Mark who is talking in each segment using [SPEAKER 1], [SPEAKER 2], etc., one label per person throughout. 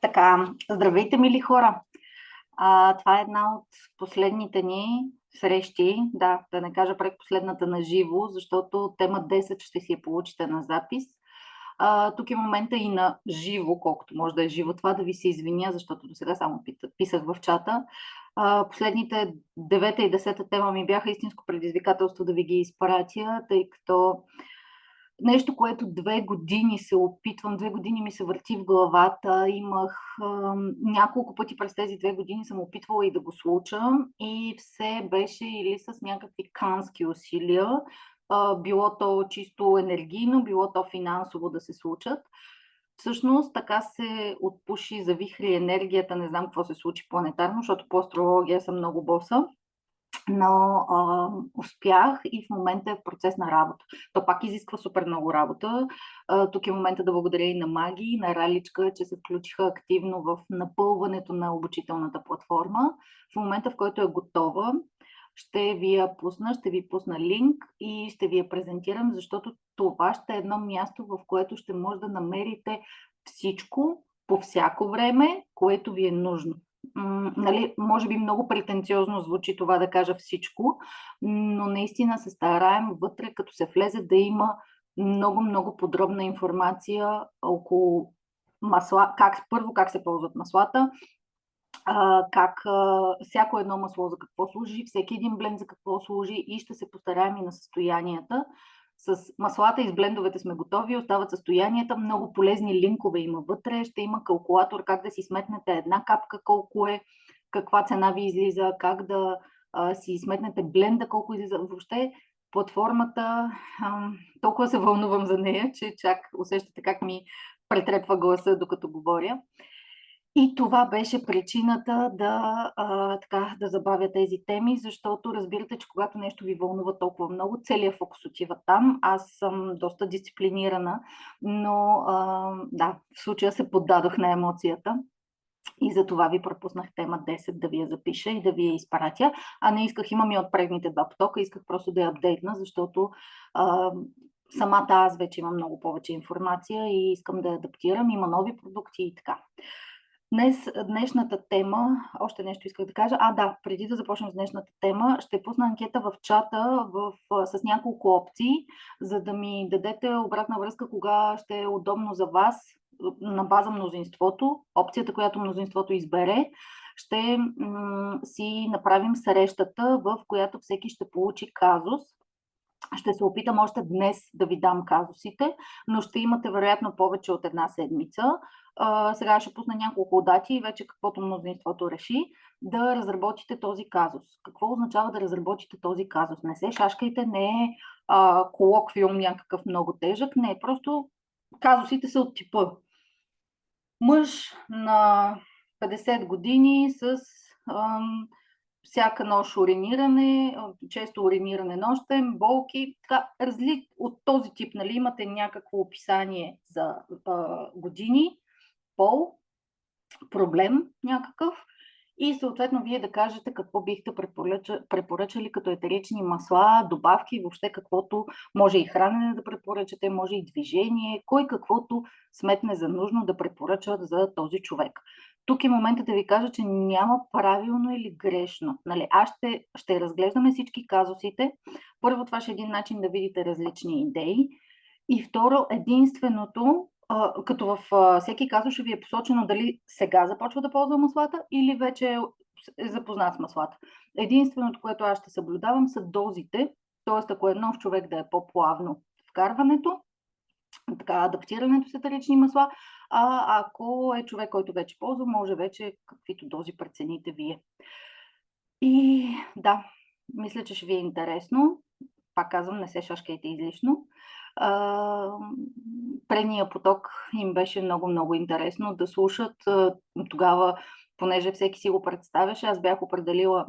[SPEAKER 1] Така, здравейте, мили хора! Това е една от последните ни срещи, да не кажа предпоследната на живо, защото тема 10 ще си я получите на запис. Тук е момента и на живо, колкото може да е живо това, да ви се извиня, защото до сега само писах в чата. Последните 9 и 10 тема ми бяха истинско предизвикателство да ви ги изпратя, тъй като нещо, което 2 години се опитвам, 2 години ми се върти в главата. Имах няколко пъти през тези 2 години съм опитвала и да го случам и все беше или с някакви кански усилия, било то чисто енергийно, било то финансово да се случат. Всъщност така се отпуши, завихри енергията, не знам какво се случи планетарно, защото по астрология съм много боса, но успях и в момента е в процес на работа. То пак изисква супер много работа. Тук е момента да благодаря и на Маги, и на Раличка, че се включиха активно в напълването на обучителната платформа. В момента, в който е готова, ще ви пусна линк и ще ви я презентирам, защото това ще е едно място, в което ще може да намерите всичко по всяко време, което ви е нужно. Нали, може би много претенциозно звучи това да кажа всичко, но наистина се стараем вътре, като се влезе, да има много подробна информация около масла, как се ползват маслата, как всяко едно масло за какво служи, всеки един бленд за какво служи, и ще се постараем и на състоянията. С маслата и с блендовете сме готови, остават състоянията, много полезни линкове има вътре, ще има калкулатор как да си сметнете една капка колко е, каква цена ви излиза, как да си сметнете бленда колко излиза. Въобще платформата, толкова се вълнувам за нея, че чак усещате как ми претрепва гласа докато говоря. И това беше причината да забавя тези теми, защото разбирате, че когато нещо ви вълнува толкова много, целият фокус отива там. Аз съм доста дисциплинирана, но в случая се поддадох на емоцията и за това ви пропуснах тема 10 да ви я запиша и да ви я изпратя. А не исках, имам и от предните 2 потока, исках просто да я апдейтна, защото самата аз вече имам много повече информация и искам да я адаптирам. Има нови продукти и така. Днешната тема, още нещо исках да кажа. Преди да започнем с днешната тема, ще пусна анкета в чата с няколко опции, за да ми дадете обратна връзка кога ще е удобно за вас на база мнозинството. Опцията, която мнозинството избере, ще си направим срещата, в която всеки ще получи казус. Ще се опитам още днес да ви дам казусите, но ще имате вероятно повече от една седмица. Сега ще пусна няколко дати и вече каквото мнозинството реши да разработите този казус. Какво означава да разработите този казус? Не се шашкайте, не е колоквиум някакъв много тежък, не, просто казусите са от типа мъж на 50 години с всяка нощ уриниране, често уриниране нощем, болки, така, от този тип, нали, имате някакво описание за години, пол, проблем някакъв и съответно вие да кажете какво бихте препоръчали като етерични масла, добавки, въобще каквото, може и хранене да препоръчате, може и движение, кой каквото сметне за нужно да препоръча за този човек. Тук е моментът да ви кажа, че няма правилно или грешно. Нали, ще разглеждаме всички казусите. Първо, това ще е един начин да видите различни идеи. И второ, единственото, като във всеки казус ще ви е посочено дали сега започва да ползва маслата или вече е запознат с маслата. Единственото, което аз ще съблюдавам, са дозите, т.е. ако е нов човек, да е по-плавно вкарването, така, адаптирането с етерични масла, а ако е човек, който вече ползва, може вече каквито дози прецените вие. И да, мисля, че ще ви е интересно. Пак казвам, не се шашкайте излишно. Предния поток им беше много интересно да слушат. Тогава, понеже всеки си го представяше, аз бях определила,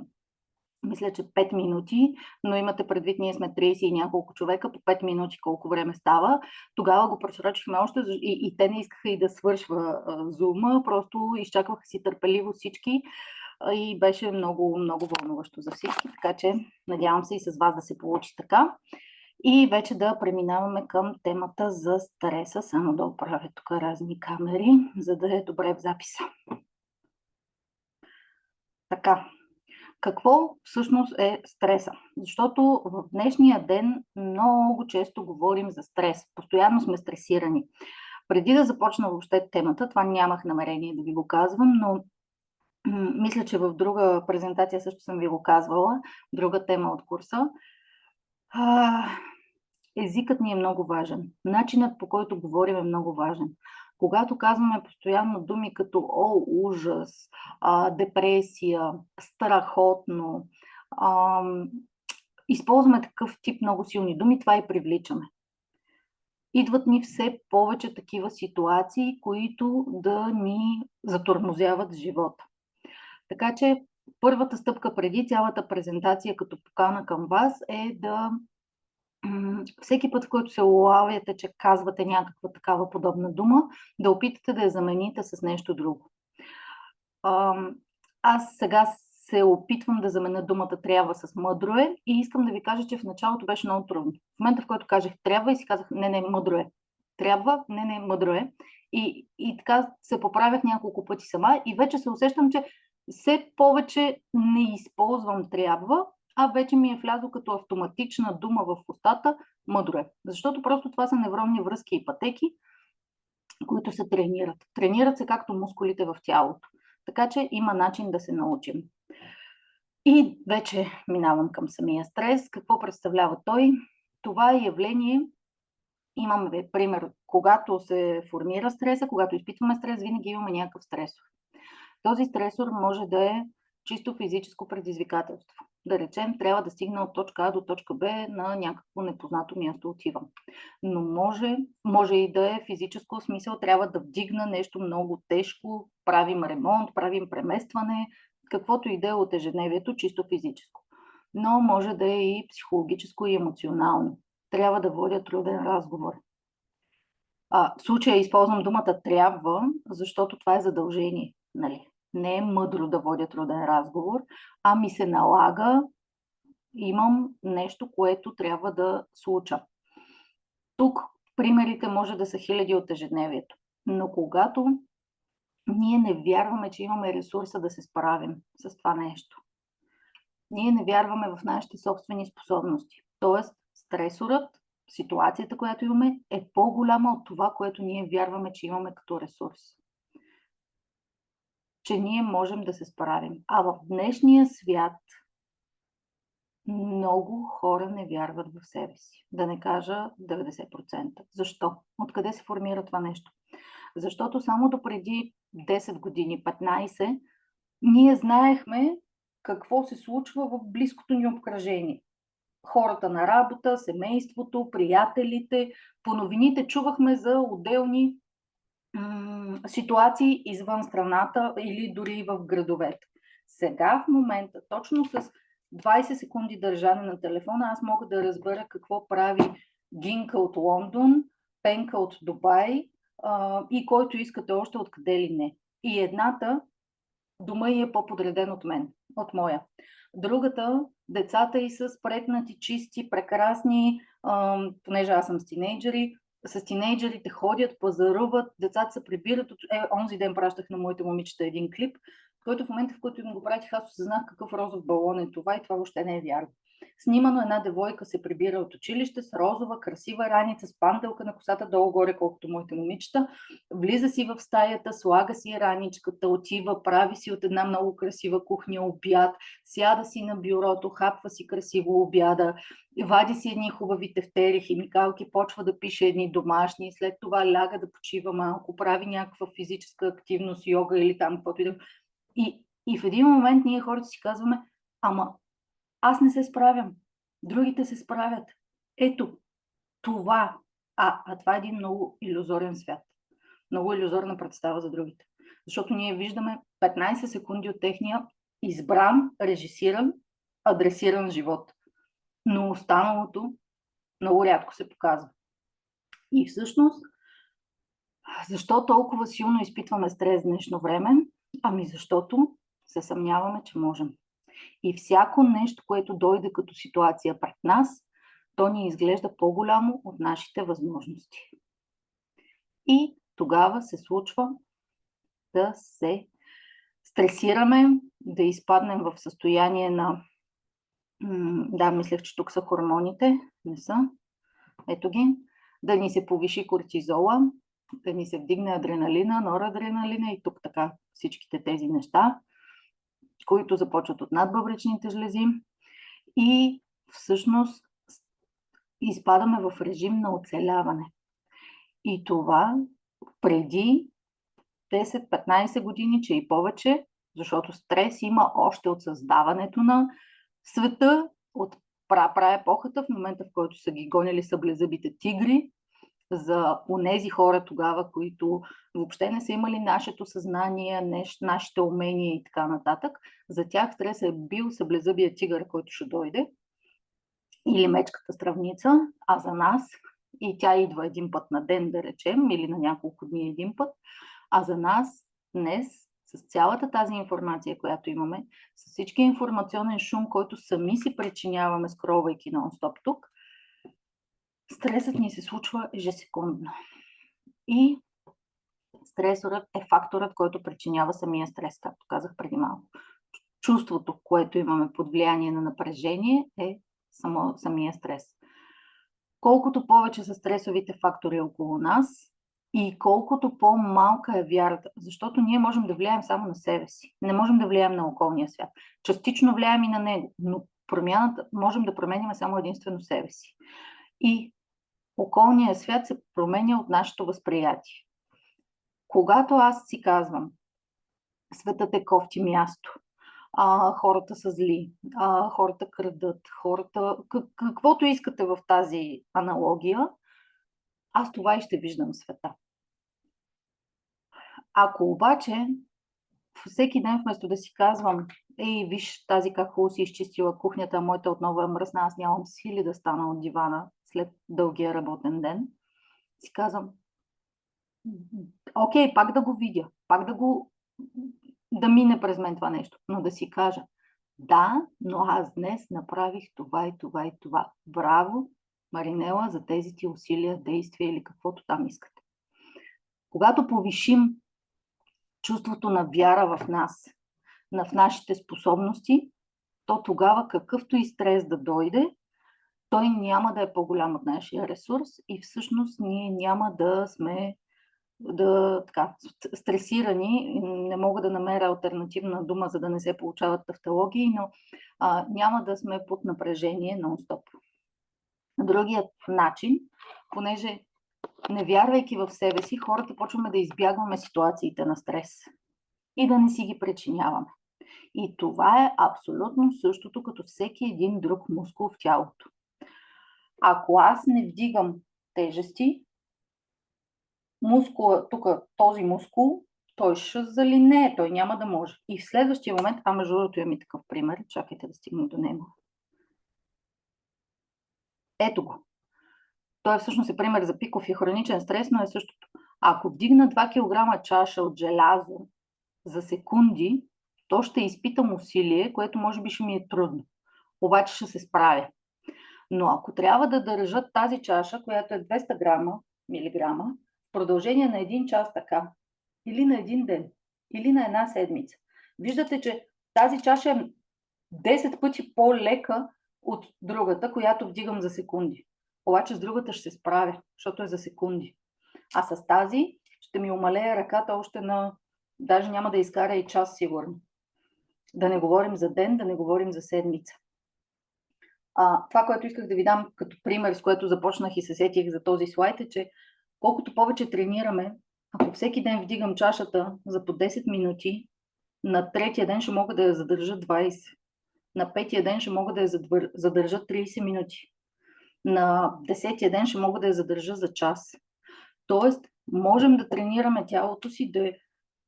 [SPEAKER 1] мисля, че 5 минути, но имате предвид, ние сме 30 и няколко човека, по 5 минути колко време става. Тогава го просрочихме още и те не искаха и да свършва зума, просто изчакваха си търпеливо всички и беше много вълнуващо за всички, така че надявам се и с вас да се получи така. И вече да преминаваме към темата за стреса. Само да оправя тук разни камери, за да е добре в записа. Така, какво всъщност е стреса? Защото в днешния ден много често говорим за стрес. Постоянно сме стресирани. Преди да започна въобще темата, това нямах намерение да ви го казвам, но мисля, че в друга презентация също съм ви го казвала, друга тема от курса. Езикът ни е много важен. Начинът, по който говорим, е много важен. Когато казваме постоянно думи като о, ужас, депресия, страхотно, използваме такъв тип много силни думи, това и привличаме. Идват ни все повече такива ситуации, които да ни затормозяват живота. Така че първата стъпка преди цялата презентация като покана към вас е да всеки път, в който се улавяте, че казвате някаква такава подобна дума, да опитате да я замените с нещо друго. Аз сега се опитвам да заменя думата трябва с мъдро е и искам да ви кажа, че в началото беше много трудно. В момента, в който кажех трябва и си казах не, мъдро е. Трябва, не, мъдро е. И така се поправях няколко пъти сама и вече се усещам, че все повече не използвам трябва, а вече ми е влязло като автоматична дума в устата мъдро е. Защото просто това са невронни връзки и пътеки, които се тренират. Тренират се както мускулите в тялото. Така че има начин да се научим. И вече минавам към самия стрес. Какво представлява той? Това е явление, имаме пример, когато се формира стреса, когато изпитваме стрес, винаги имаме някакъв стресор. Този стресор може да е чисто физическо предизвикателство. Да речем, трябва да стигна от точка А до точка Б на някакво непознато място отивам. Но може и да е физическо, в смисъл трябва да вдигна нещо много тежко, правим ремонт, правим преместване, каквото и да е от ежедневието, чисто физическо. Но може да е и психологическо и емоционално. Трябва да водя труден разговор. В случая използвам думата трябва, защото това е задължение. Нали? Не е мъдро да водя труден разговор, а ми се налага, имам нещо, което трябва да случа. Тук примерите може да са хиляди от ежедневието, но когато ние не вярваме, че имаме ресурса да се справим с това нещо, ние не вярваме в нашите собствени способности. Тоест, стресорът, ситуацията, която имаме, е по-голяма от това, което ние вярваме, че имаме като ресурс. Че ние можем да се справим. А в днешния свят много хора не вярват в себе си. Да не кажа 90%. Защо? Откъде се формира това нещо? Защото само до преди 10 години, 15, ние знаехме какво се случва в близкото ни обкръжение. Хората на работа, семейството, приятелите. По новините чувахме за отделни ситуации извън страната или дори в градовете. Сега в момента, точно с 20 секунди държане на телефона, аз мога да разбера какво прави Гинка от Лондон, Пенка от Дубай и който искате още откъде ли не. И едната дома ѝ е по-подреден от мен, от моя. Другата, децата ѝ са спретнати, чисти, прекрасни, понеже аз съм с тинейджери, с тинейджерите ходят, пазаруват, децата се прибират. Онзи ден пращах на моите момичета един клип, който в момента, в който им го пратих, аз осъзнах какъв розов балон е това и това въобще не е вярно. Снимано една девойка се прибира от училище с розова, красива раница, с панделка на косата долу-горе, колкото моите момичета. Влиза си в стаята, слага си раничката, отива, прави си от една много красива кухня обяд, сяда си на бюрото, хапва си красиво обяда, вади си едни хубави тефтери, химикалки, почва да пише едни домашни, след това ляга да почива малко, прави някаква физическа активност, йога или там каквото и да. И в един момент ние хората си казваме, ама аз не се справям, другите се справят. Ето, това. Това е един много илюзорен свят. Много илюзорна представа за другите. Защото ние виждаме 15 секунди от техния избран, режисиран, адресиран живот. Но останалото много рядко се показва. И всъщност, защо толкова силно изпитваме стрес в днешно време? Ами защото се съмняваме, че можем. И всяко нещо, което дойде като ситуация пред нас, то ни изглежда по-голямо от нашите възможности. И тогава се случва да се стресираме, да изпаднем в състояние на... Да, мислех, че тук са хормоните. Не са. Ето ги. Да ни се повиши кортизола, да ни се вдигне адреналина, норадреналина и тук така всичките тези неща, които започват от надбъбречните жлези. И всъщност изпадаме в режим на оцеляване. И това преди 10-15 години, че и повече, защото стрес има още от създаването на света, от праепохата, в момента в който са ги гонили съблезъбите тигри, за онези хора тогава, които въобще не са имали нашето съзнание, нашите умения и така нататък. За тях стрес е бил съблезъбия тигър, който ще дойде, или мечката стравница, а за нас, и тя идва един път на ден, да речем, или на няколко дни един път, а за нас днес, с цялата тази информация, която имаме, с всички информационен шум, който сами си причиняваме, скролвайки нон-стоп тук, стресът ни се случва ежесекундно. И стресорът е факторът, който причинява самия стрес, както казах преди малко. Чувството, което имаме под влияние на напрежение, е самия стрес. Колкото повече са стресовите фактори около нас и колкото по-малка е вярата, защото ние можем да влияем само на себе си, не можем да влияем на околния свят. Частично влияем и на него, но можем да променим само единствено себе си. И околният свят се променя от нашето възприятие. Когато аз си казвам, светът е кофти място, хората са зли, хората крадат, каквото искате в тази аналогия, аз това и ще виждам в света. Ако обаче всеки ден вместо да си казвам, виж тази как хубаво си изчистила кухнята, а моята отново е мръсна, аз нямам сили да стана от дивана след дългия работен ден, си казвам, окей, пак да го видя, пак да мине през мен това нещо, но да си кажа, да, но аз днес направих това и това и това. Браво, Маринела, за тези ти усилия, действия или каквото там искате. Когато повишим чувството на вяра в нас, в нашите способности, то тогава какъвто и стрес да дойде, той няма да е по-голям от нашия ресурс и всъщност ние няма да сме стресирани. Не мога да намеря алтернативна дума, за да не се получават тавтологии, но няма да сме под напрежение нон-стоп. Другият начин, понеже не вярвайки в себе си, хората почваме да избягваме ситуациите на стрес и да не си ги причиняваме. И това е абсолютно същото като всеки един друг мускул в тялото. Ако аз не вдигам тежести, този мускул, той ще залинее, той няма да може. И в следващия момент, между другото имам и такъв пример, чакайте да стигнем до него. Ето го. Той всъщност е пример за пиков и хроничен стрес, но е същото. Ако вдигна 2 кг чаша от желязо за секунди, то ще изпитам усилие, което може би ще ми е трудно. Обаче ще се справя. Но ако трябва да държа тази чаша, която е 200 милиграма, в продължение на един час така, или на един ден, или на една седмица, виждате, че тази чаша е 10 пъти по-лека от другата, която вдигам за секунди. Обаче с другата ще се справя, защото е за секунди. А с тази ще ми умалее ръката още даже няма да изкаря и час сигурно. Да не говорим за ден, да не говорим за седмица. Това, което исках да ви дам като пример, с което започнах и се сетих за този слайд, е, че колкото повече тренираме, ако всеки ден вдигам чашата за по 10 минути, на третия ден ще мога да я задържа 20. На петия ден ще мога да я задържа 30 минути. На 10-тия ден ще мога да я задържа за час. Тоест, можем да тренираме тялото си да е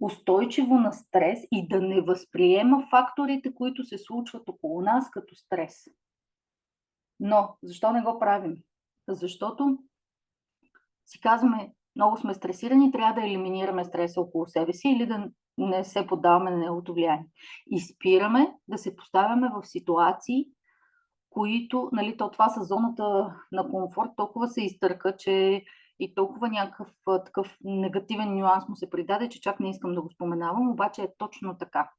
[SPEAKER 1] устойчиво на стрес и да не възприема факторите, които се случват около нас като стрес. Но, защо не го правим? Защото си казваме, много сме стресирани, трябва да елиминираме стреса около себе си или да не се поддаваме на неговото влияние. И спираме да се поставяме в ситуации, които, нали, това са зоната на комфорт, толкова се изтърка, че и толкова някакъв такъв негативен нюанс му се придаде, че чак не искам да го споменавам, обаче е точно така.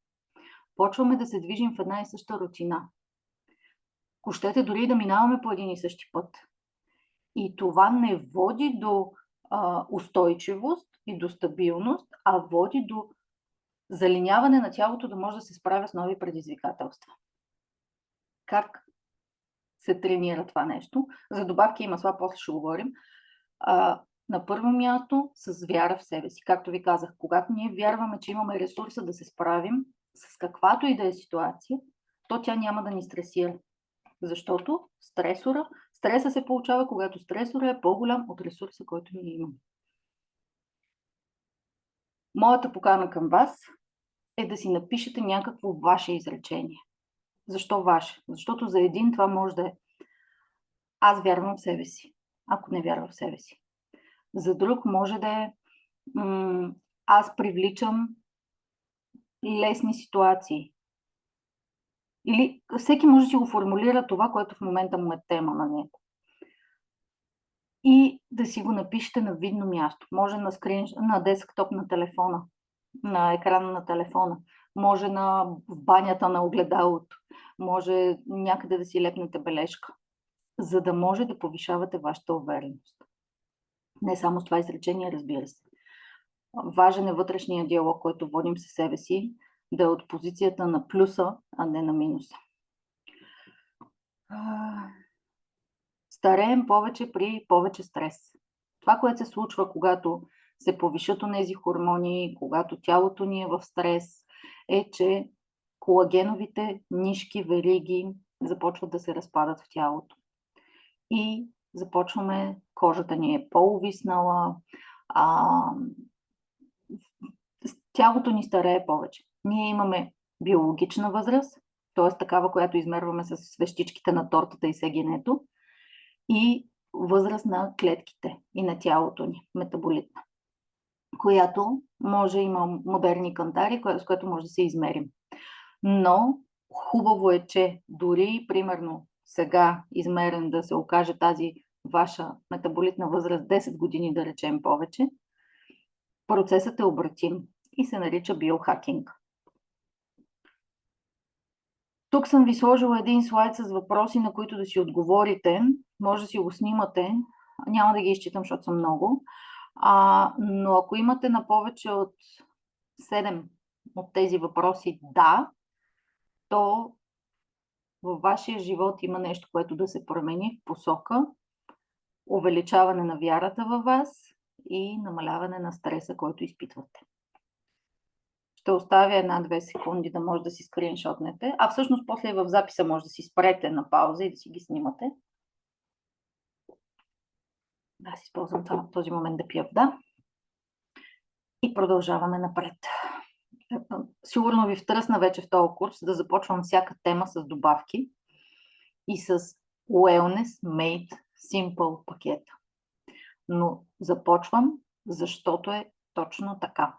[SPEAKER 1] Почваме да се движим в една и съща рутина. Ако щете, дори да минаваме по един и същи път. И това не води до устойчивост и до стабилност, а води до залиняване на тялото да може да се справя с нови предизвикателства. Как се тренира това нещо? За добавки и масла после ще говорим. На първо място с вяра в себе си. Както ви казах, когато ние вярваме, че имаме ресурса да се справим с каквато и да е ситуация, то тя няма да ни стресира. Защото стреса се получава, когато стресора е по-голям от ресурса, който ние имаме. Моята покана към вас е да си напишете някакво ваше изречение. Защо ваше? Защото за един това може да е аз вярвам в себе си, ако не вярва в себе си. За друг може да е аз привличам лесни ситуации. Или всеки може да си го формулира това, което в момента му е тема на него. И да си го напишете на видно място. Може на десктоп на телефона, на екрана на телефона, може в банята на огледалото, може някъде да си лепнете бележка, за да може да повишавате вашата увереност. Не само с това изречение, разбира се. Важен е вътрешния диалог, който водим със себе си, да е от позицията на плюса, а не на минуса. Стареем повече при повече стрес. Това, което се случва, когато се повишат онези хормони, когато тялото ни е в стрес, е, че колагеновите нишки, вериги започват да се разпадат в тялото. И кожата ни е по-увиснала, тялото ни старее повече. Ние имаме биологична възраст, т.е. такава, която измерваме с свещичките на тортата и сегенето, и възраст на клетките и на тялото ни, метаболитна, която има модерни кантари, с което може да се измерим. Но хубаво е, че дори, примерно, сега измерен да се окаже тази ваша метаболитна възраст 10 години, да речем повече, процесът е обратим и се нарича биохакинг. Тук съм ви сложила един слайд с въпроси, на които да си отговорите. Може да си го снимате. Няма да ги изчитам, защото са много. Но ако имате на повече от 7 от тези въпроси да, то във вашия живот има нещо, което да се промени в посока увеличаване на вярата във вас и намаляване на стреса, който изпитвате. Ще оставя 1-2 секунди да може да си скриншотнете, а всъщност после в записа може да си спрете на пауза и да си ги снимате. Аз използвам този момент да пия вода. И продължаваме напред. Сигурно ви втръсна вече в този курс да започвам всяка тема с добавки и с Wellness Made Simple пакета. Но започвам, защото е точно така.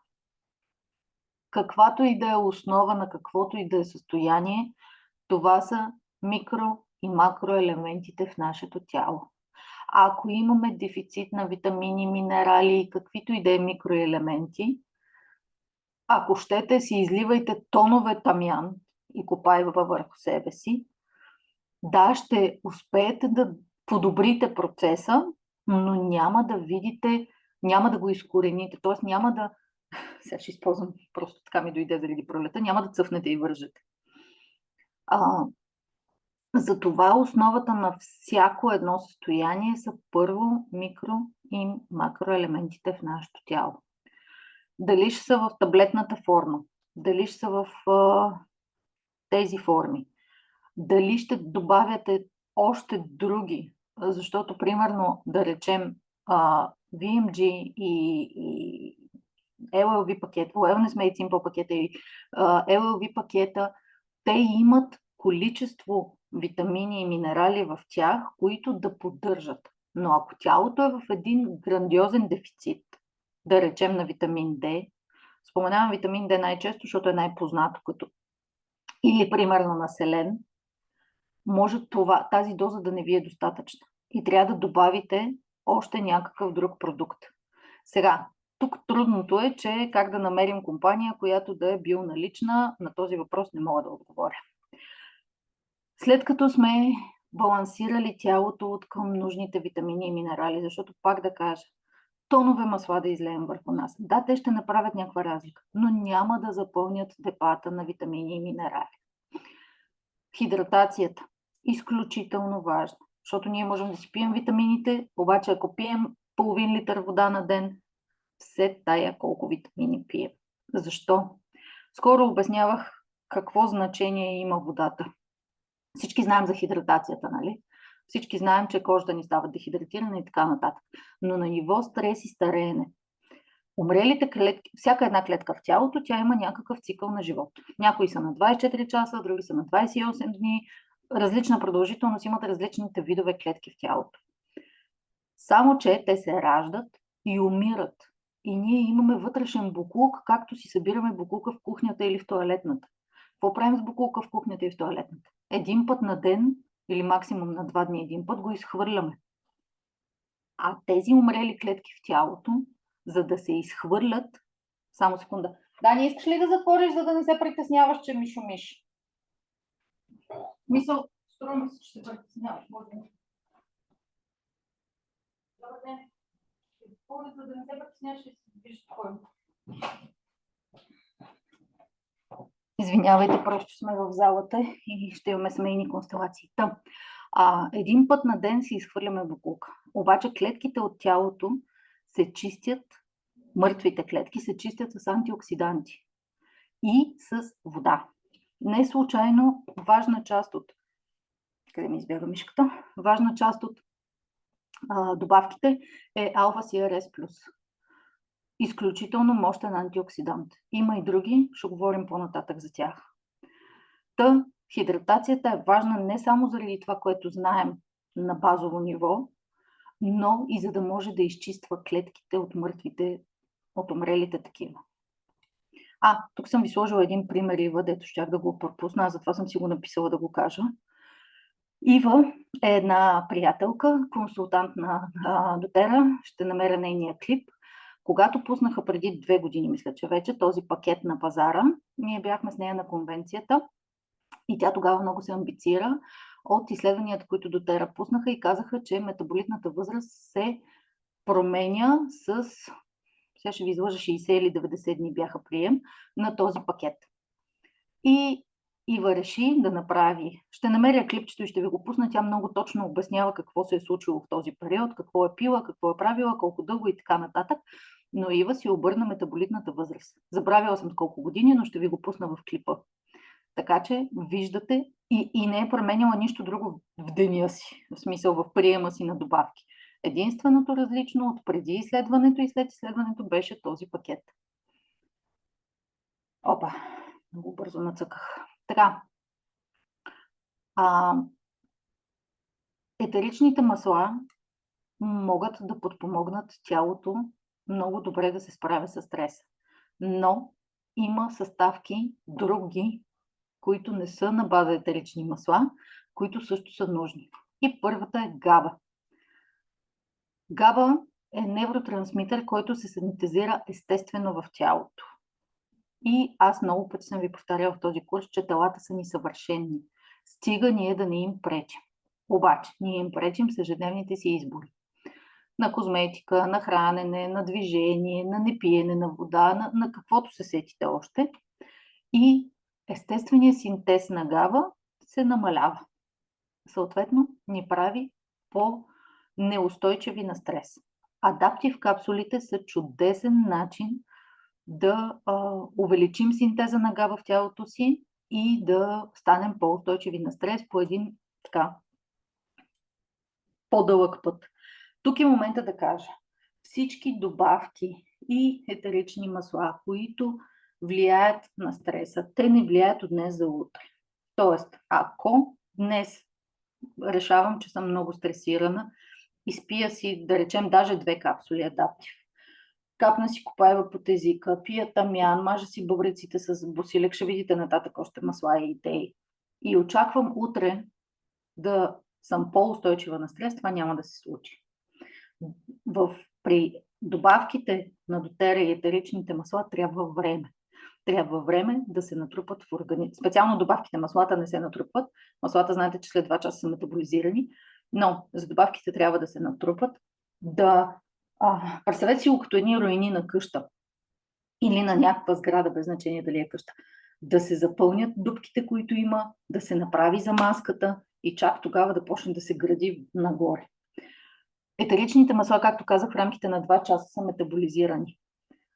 [SPEAKER 1] Каквато и да е основа на каквото и да е състояние, това са микро и макроелементите в нашето тяло. Ако имаме дефицит на витамини, минерали и каквито и да е микроелементи, ако щете, си изливайте тонове тамян и копайва върху себе си. Да, ще успеете да подобрите процеса, но няма да видите, няма да го изкорените, т.е. няма да... Сега ще използвам, просто така ми дойде заради пролета, няма да цъфнете и вържете. Затова основата на всяко едно състояние са първо микро и макроелементите в нашето тяло. Дали ще са в таблетната форма, дали ще са в тези форми, дали ще добавяте още други, защото, примерно, да речем, VMG и LLV пакет, Wellness Made Simple пакета и LLV пакета, те имат количество витамини и минерали в тях, които да поддържат. Но ако тялото е в един грандиозен дефицит, да речем на витамин D, споменавам витамин D най-често, защото е най-познато като или примерно на селен, може тази доза да не ви е достатъчна и трябва да добавите още някакъв друг продукт. Сега, тук трудното е, че как да намерим компания, която да е бионалична, на този въпрос не мога да отговоря. След като сме балансирали тялото от към нужните витамини и минерали, защото пак да кажа, тонове масла да излеем върху нас. Да, те ще направят някаква разлика, но няма да запълнят депата на витамини и минерали. Хидратацията. Изключително важна, защото ние можем да си пием витамините, обаче ако пием половин литър вода на ден, все тая колко витамини пием. Защо? Скоро обяснявах какво значение има водата. Всички знаем за хидратацията, нали? Всички знаем, че кожата ни става дехидратирана и така нататък. Но на ниво стрес и стареене, умрелите клетки, всяка една клетка в тялото, тя има някакъв цикъл на живот. Някои са на 24 часа, други са на 28 дни. Различна продължителност имат различните видове клетки в тялото. Само, че те се раждат и умират. И ние имаме вътрешен боклук, както си събираме боклука в кухнята или в тоалетната. Какво правим с боклука в кухнята и в тоалетната? Един път на ден или максимум на 2 дни един път го изхвърляме. А тези умрели клетки в тялото, за да се изхвърлят... Само секунда. Дани, искаш ли да затвориш, за да не се притесняваш, че ми шумиш? Мисъл, струва ми се, че се притесняваш. Добър ден. За да не се притесняваш, ще се движи спокойно. Извинявайте, просто сме в залата и ще имаме семейни констелации. Един път на ден си изхвърляме боклука. Обаче клетките от тялото се чистят, мъртвите клетки се чистят с антиоксиданти и с вода. Не случайно важна част от... Къде ми избяга мишката? Важна част от добавките е алфа-CRS+. Изключително мощен антиоксидант. Има и други, ще говорим по-нататък за тях. Хидратацията е важна не само заради това, което знаем на базово ниво, но и за да може да изчиства клетките от мъртвите, от умрелите такива. Тук съм ви сложила един пример, Ива, дето щях да го пропусна, затова съм си го написала да го кажа. Ива е една приятелка, консултант на доTERRA, ще намеря нейния клип. Когато пуснаха преди 2 години, мисля, че вече, този пакет на пазара, ние бяхме с нея на конвенцията и тя тогава много се амбицира от изследванията, които доTERRA пуснаха и казаха, че метаболитната възраст се променя с, сега ще ви излъжа, 60 или 90 дни бяха прием на този пакет. И Ива реши да направи. Ще намеря клипчето и ще ви го пусна. Тя много точно обяснява какво се е случило в този период, какво е пила, какво е правила, колко дълго и така нататък. Но Ива си обърна метаболитната възраст. Забравила съм колко години, но ще ви го пусна в клипа. Така че виждате и не е променяла нищо друго в деня си, в смисъл в приема си на добавки. Единственото различно от преди изследването и след изследването беше този пакет. Опа, много бързо нацъках. Така. Етеричните масла могат да подпомогнат тялото много добре да се справя с стреса. Но има съставки, други, които не са на база етерични масла, които също са нужни. И първата е габа. Габа е невротрансмитър, който се синтезира естествено в тялото. И аз много пъти съм ви повтаряла в този курс, че телата са ни съвършени. Стига ние да не им пречим. Обаче, ние им пречим с ежедневните си избори. На козметика, на хранене, на движение, на непиене на вода, на каквото се сетите още. И естественият синтез на габа се намалява. Съответно, ни прави по-неустойчиви на стрес. Адаптив капсулите са чудесен начин да увеличим синтеза на габа в тялото си и да станем по-устойчиви на стрес по един така по-дълъг път. Тук е момента да кажа, всички добавки и етерични масла, които влияят на стреса, те не влияят от днес за утре. Тоест, ако днес решавам, че съм много стресирана, изпия си, да речем, даже 2 капсули адаптив, капна си копаева под езика, пия тамян, мажа си бъбреците с босилек, ще видите нататък още масла и идеи. И очаквам утре да съм по-устойчива на стрес, това няма да се случи. При добавките на дотера и етеричните масла трябва време. Трябва време да се натрупат в организма. Специално добавките, маслата не се натрупват. Маслата, знаете, че след 2 часа са метаболизирани, но за добавките трябва да се натрупат. Представете си го като едни руини на къща или на някаква сграда, без значение дали е къща. Да се запълнят дупките, които има, да се направи замазката и чак тогава да почне да се гради нагоре. Етеричните масла, както казах, в рамките на 2 часа са метаболизирани.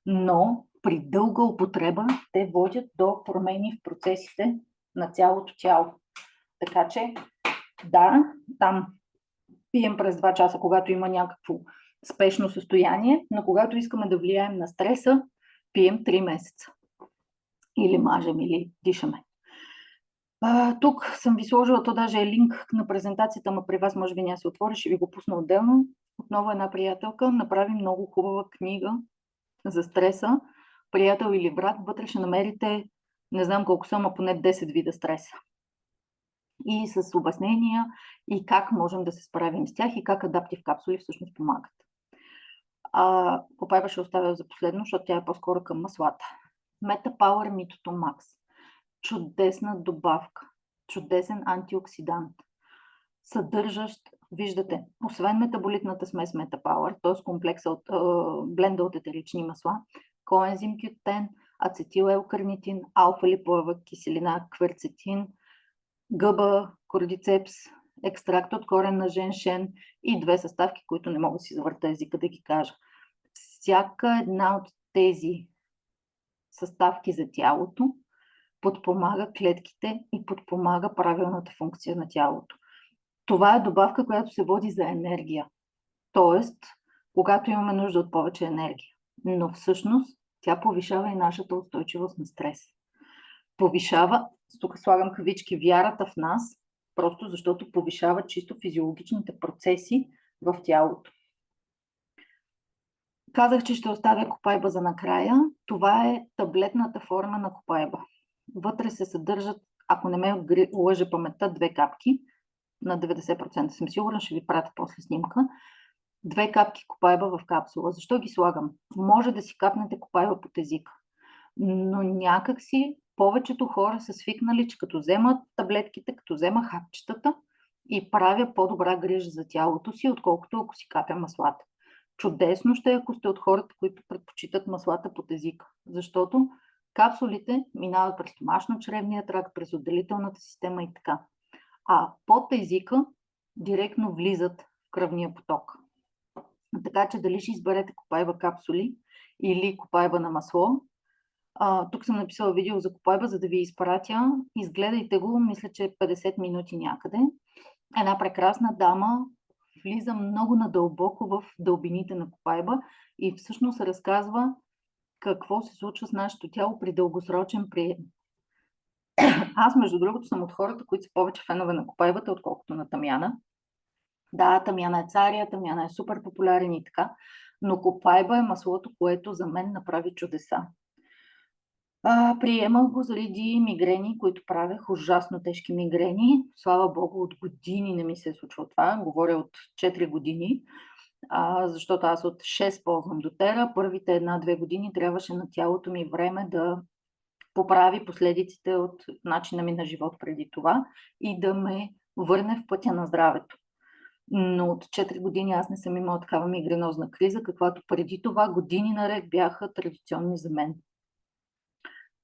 [SPEAKER 1] Но при дълга употреба те водят до промени в процесите на цялото тяло. Така че, да, там пием през 2 часа, когато има някакво спешно състояние, но когато искаме да влияем на стреса, пием 3 месеца. Или мажем, или дишаме. Тук съм ви сложила, то даже е линк на презентацията, но при вас може би няма се отвори, ще ви го пусна отделно. Отново една приятелка направи много хубава книга за стреса. Приятел или брат, вътре ще намерите, не знам колко са, но поне 10 вида стреса. И с обяснения и как можем да се справим с тях и как адаптив капсули всъщност помагат. Попайба ще оставя за последно, защото тя е по-скоро към маслата. Metapower Mitoto Max. Чудесна добавка. Чудесен антиоксидант. Съдържащ, виждате, освен метаболитната смес Metapower, т.е. комплекса от бленда от етерични масла, коензим Q10, ацетил-L-карнитин, алфа-липоева киселина, кверцетин, гъба, кордицепс, екстракт от корен на женшен и 2 съставки, които не мога да си завърта езика да ги кажа. Всяка една от тези съставки за тялото подпомага клетките и подпомага правилната функция на тялото. Това е добавка, която се води за енергия. Тоест, когато имаме нужда от повече енергия. Но всъщност тя повишава и нашата устойчивост на стрес. Повишава, тук слагам кавички, вярата в нас, просто защото повишава чисто физиологичните процеси в тялото. Казах, че ще оставя копайба за накрая. Това е таблетната форма на копайба. Вътре се съдържат, ако не ме лъже паметта, 2 капки. На 90% съм сигурна, ще ви пратя после снимка. 2 капки копайба в капсула. Защо ги слагам? Може да си капнете копайба под езика. Но някакси повечето хора са свикнали, че като вземат таблетките, като взема хапчетата и правя по-добра грижа за тялото си, отколкото ако си капя маслата. Чудесно ще е, ако сте от хората, които предпочитат маслата под езика. Защото капсулите минават през стомашно-чревния тракт, през отделителната система и така. А под езика директно влизат в кръвния поток. Така че дали ще изберете копайба капсули или копайба на масло. Тук съм написала видео за копайба, за да ви изпратя. Изгледайте го, мисля, че е 50 минути някъде. Една прекрасна дама влиза много надълбоко в дълбините на копайба и всъщност разказва какво се случва с нашето тяло при дългосрочен прием. Аз, между другото, съм от хората, които са повече фенове на копайбата, отколкото на тамяна. Да, тамяна е царя, тамяна е супер популярен и така, но копайба е маслото, което за мен направи чудеса. Приемах го заради мигрени, които правех, ужасно тежки мигрени. Слава Богу, от години не ми се е случва това. Говоря от 4 години, защото аз от 6 ползвам дотера. Първите 1-2 години трябваше на тялото ми време да поправи последиците от начина ми на живот преди това и да ме върне в пътя на здравето. Но от 4 години аз не съм имала такава мигренозна криза, каквато преди това години наред бяха традиционни за мен.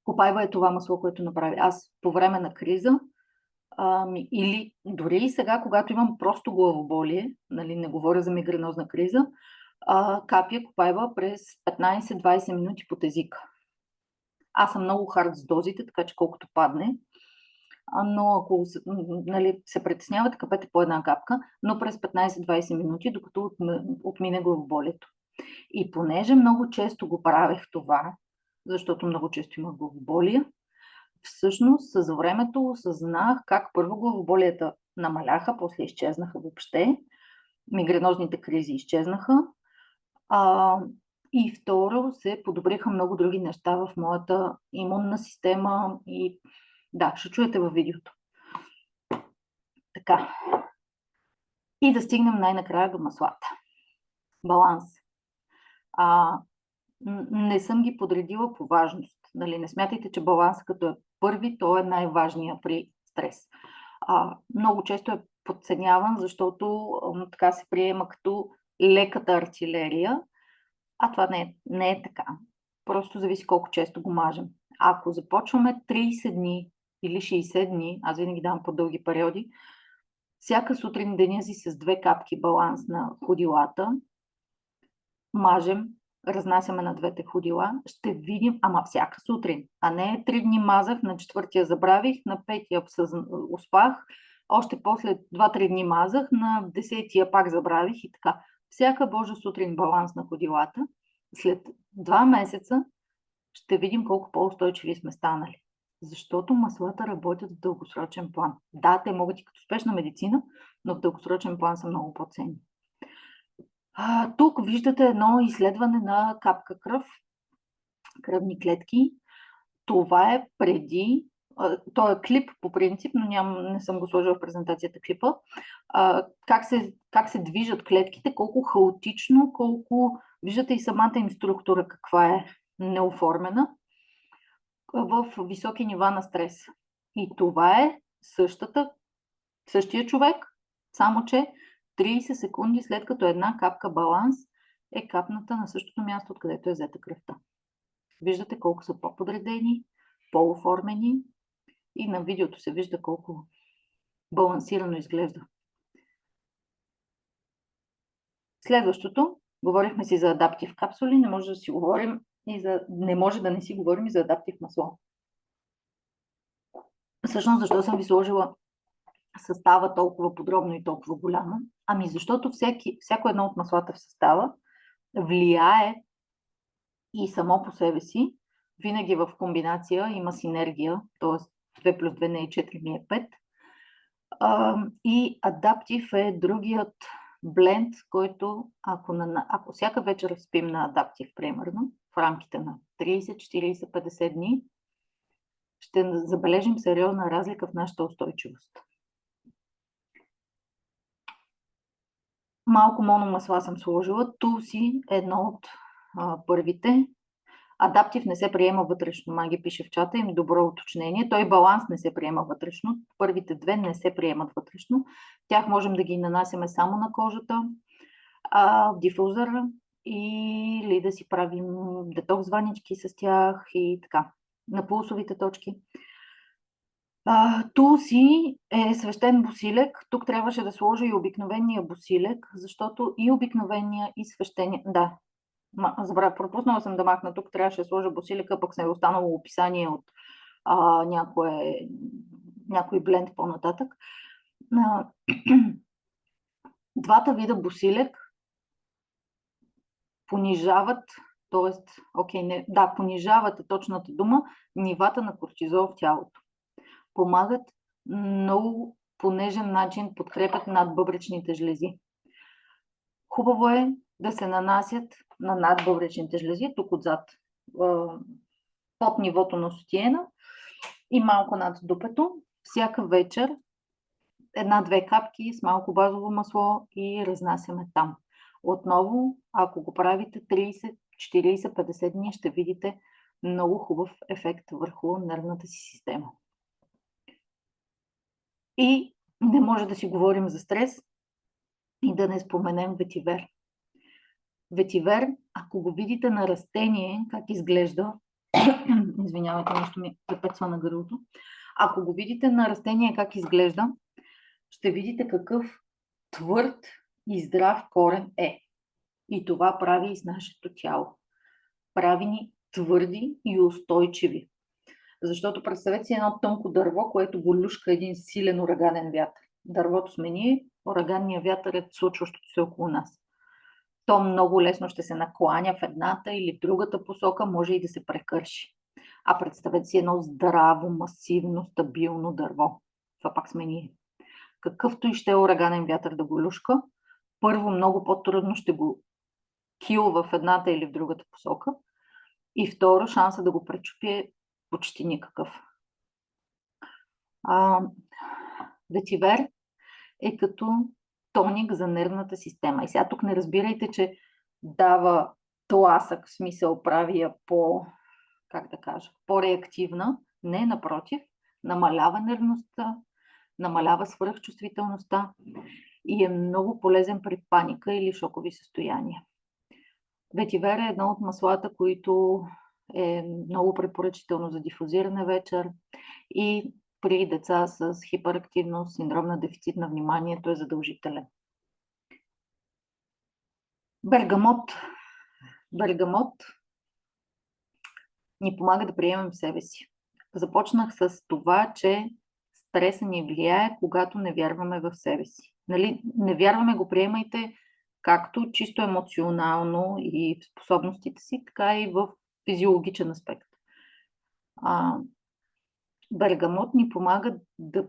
[SPEAKER 1] Копайба е това масло, което направи. Аз по време на криза или дори и сега, когато имам просто главоболие, нали, не говоря за мигренозна криза, капя копайба през 15-20 минути под езика. Аз съм много хард с дозите, така че колкото падне. Но ако се притеснявате, капете по една капка, но през 15-20 минути, докато отмине главоболието. И понеже много често го правех това, защото много често имах главоболие, всъщност с времето осъзнах как първо главоболията намаляха, после изчезнаха въобще, мигренозните кризи изчезнаха, и второ се подобриха много други неща в моята имунна система и да, ще чуете във видеото. Така. И да стигнем най-накрая до маслата. Баланс. Не съм ги подредила по важност. Нали? Не смятайте, че баланс като е първи, то е най-важният при стрес. Много често е подценяван, защото така се приема като леката артилерия, а това не е така. Просто зависи колко често го мажем. Ако започваме 30 дни или 60 дни, аз винаги давам по-дълги периоди, всяка сутрин деня си с 2 капки баланс на ходилата, мажем, разнасяме на двете ходила, ще видим, ама всяка сутрин, а не 3 дни мазах, на 4-тия забравих, на 5-тия успах, още после 2-3 дни мазах, на 10-тия пак забравих и така. Всяка божа сутрин баланс на ходилата. След 2 месеца ще видим колко по-устойчиви сме станали. Защото маслата работят в дългосрочен план. Да, те могат и като спешна медицина, но в дългосрочен план са много по-ценни. Тук виждате едно изследване на капка кръв, кръвни клетки. Това е преди, то е клип по принцип, но не съм го сложила в презентацията клипа, как се движат клетките, колко хаотично, виждате и самата им структура каква е неоформена в високи нива на стрес. И това е същия човек, само че 30 секунди след като една капка баланс е капната на същото място, откъдето е взета кръвта. Виждате колко са по-подредени, по-оформени и на видеото се вижда колко балансирано изглежда. Следващото, говорихме си за адаптив капсули, не може да не си говорим и за адаптив масло. Всъщност, защо съм ви сложила състава толкова подробно и толкова голямо? Ами защото всяко едно от маслата в състава влияе и само по себе си, винаги в комбинация има синергия, т.е. 2 плюс 2 не е 4, ми е 5. И адаптив е другият бленд, който ако всяка вечер спим на адаптив, примерно, в рамките на 30, 40, 50 дни, ще забележим сериозна разлика в нашата устойчивост. Малко мономасла съм сложила. Тулси е едно от първите. Адаптив не се приема вътрешно, Маги пише в чата, им добро уточнение. Той баланс не се приема вътрешно. Първите 2 не се приемат вътрешно. Тях можем да ги нанасяме само на кожата, в дифузъра или да си правим детокс ванички с тях и така, на пулсовите точки. Тулси е свещен босилек. Тук трябваше да сложа и обикновения босилек, защото и обикновения, и свещения... Да, пропуснала съм да махна тук, трябваше да сложа босилека, пък се е останало описание от някой бленд по-нататък. Двата вида босилек понижават, понижават е точната дума, нивата на кортизол в тялото. Помагат много по нежен начин, подкрепят надбъбречните жлези. Хубаво е да се нанасят на надбъбречните жлези, тук отзад, под нивото на сутиена и малко над дупето. Всяка вечер 1-2 капки с малко базово масло и разнасяме там. Отново, ако го правите 30, 40, 50 дни, ще видите много хубав ефект върху нервната си система. И не може да си говорим за стрес и да не споменем ветивер. Ветивер, ако го видите на растение, как изглежда, извинявайте, нещо ми запецва на гърлото, ако го видите на растение как изглежда, ще видите какъв твърд и здрав корен е. И това прави и с нашето тяло. Прави ни твърди и устойчиви. Защото представете си едно тънко дърво, което го люшка един силен ураганен вятър. Дървото сме ние, ураганния вятър е случващото се около нас. То много лесно ще се накланя в едната или в другата посока, може и да се прекърши. А представете си едно здраво, масивно, стабилно дърво. Това пак сме ние. Какъвто и ще е ураганен вятър да го люшка, първо много по-трудно ще го килва в едната или в другата посока. И второ, шанса да го пречупи е почти никакъв. Ветивер е като тоник за нервната система. И сега тук не разбирайте, че дава тласък, в смисъл прави я как да кажа, по-реактивна. Не, напротив, намалява нервността, намалява свръхчувствителността и е много полезен при паника или шокови състояния. Ветивер е едно от маслата, които е много препоръчително за дифузиране вечер и при деца с хиперактивност, синдром на дефицит на вниманието е задължителен. Бергамот. Бергамот ни помага да приемем себе си. Започнах с това, че стреса ни влияе, когато не вярваме в себе си. Нали? Не вярваме, го приемайте както чисто емоционално и в способностите си, така и в физиологичен аспект. Бергамот ни помага да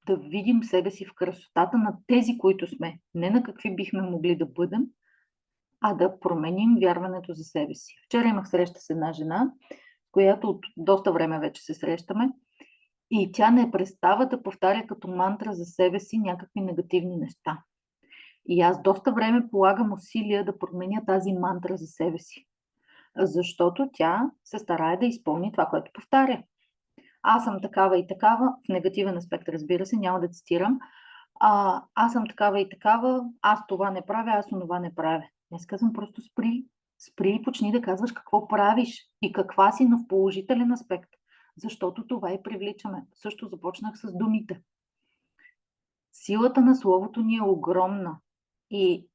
[SPEAKER 1] видим себе си в красотата на тези, които сме. Не на какви бихме могли да бъдем, а да променим вярването за себе си. Вчера имах среща с една жена, която от доста време вече се срещаме, и тя не престава да повтаря като мантра за себе си някакви негативни неща. И аз доста време полагам усилия да променя тази мантра за себе си, защото тя се старае да изпълни това, което повтаря. Аз съм такава и такава, в негативен аспект, разбира се, няма да цитирам. Аз съм такава и такава, аз това не правя, аз онова не правя. Аз казвам просто спри и почни да казваш какво правиш и каква си, но в положителен аспект. Защото това и привличаме. Също започнах с думите. Силата на словото ни е огромна. И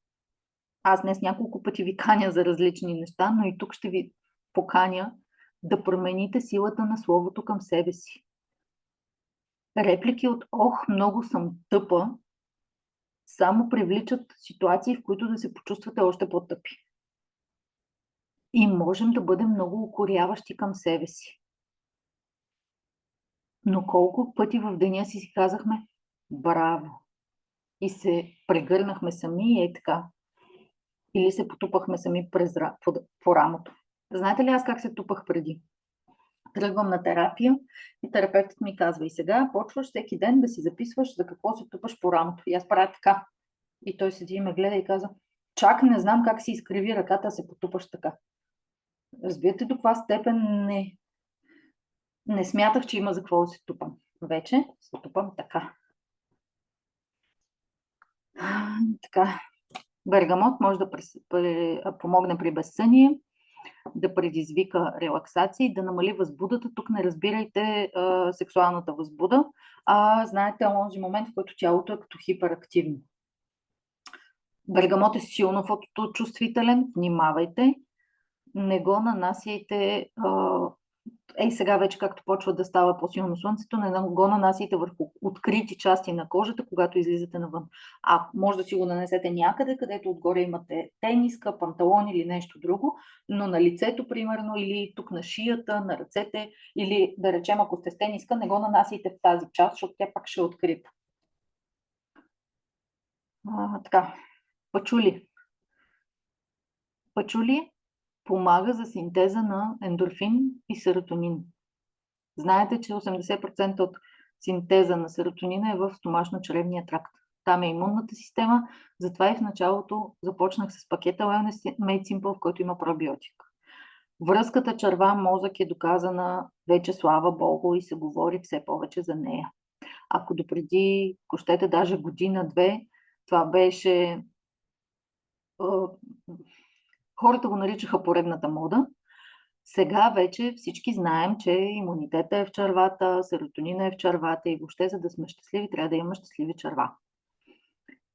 [SPEAKER 1] аз днес няколко пъти ви каня за различни неща, но и тук ще ви поканя да промените силата на словото към себе си. Реплики от "ох, много съм тъпа" само привличат ситуации, в които да се почувствате още по-тъпи. И можем да бъдем много укоряващи към себе си. Но колко пъти в деня си казахме "браво" и се прегърнахме сами и така. Или се потупахме сами по рамото. Знаете ли аз как се тупах преди? Тръгвам на терапия и терапевтът ми казва: и сега почваш всеки ден да си записваш за какво се тупаш по рамото. И аз правя така. И той седи и ме гледа и каза: чак не знам как си изкриви ръката, се потупаш така. Разбирате до каква степен не смятах, че има за какво да се тупам. Вече се тупам така. Така. Бергамот може да помогне при безсъние, да предизвика релаксация и да намали възбудата. Тук не разбирайте сексуалната възбуда, а знаете онзи момент, в който тялото е като хиперактивно. Бергамот е силно фоточувствителен, внимавайте, не го нанасяйте. Сега вече, както почва да става по-силно слънцето, не го нанасяйте върху открити части на кожата, когато излизате навън. Може да си го нанесете някъде, където отгоре имате тениска, панталон или нещо друго, но на лицето, примерно, или тук на шията, на ръцете, или да речем, ако сте с тениска, не го нанасяйте в тази част, защото тя пак ще е открита. Така, пачули. Пачули помага за синтеза на ендорфин и серотонин. Знаете, че 80% от синтеза на серотонина е в стомашно-чревния тракт. Там е имунната система, затова и в началото започнах с пакета Wellness Made Simple, в който има пробиотик. Връзката черва-мозък е доказана вече, слава Богу, и се говори все повече за нея. Ако допреди, ако щете, даже година-две, това беше... Хората го наричаха поредната мода. Сега вече всички знаем, че имунитета е в червата, серотонина е в червата и въобще, за да сме щастливи, трябва да имаме щастливи черва.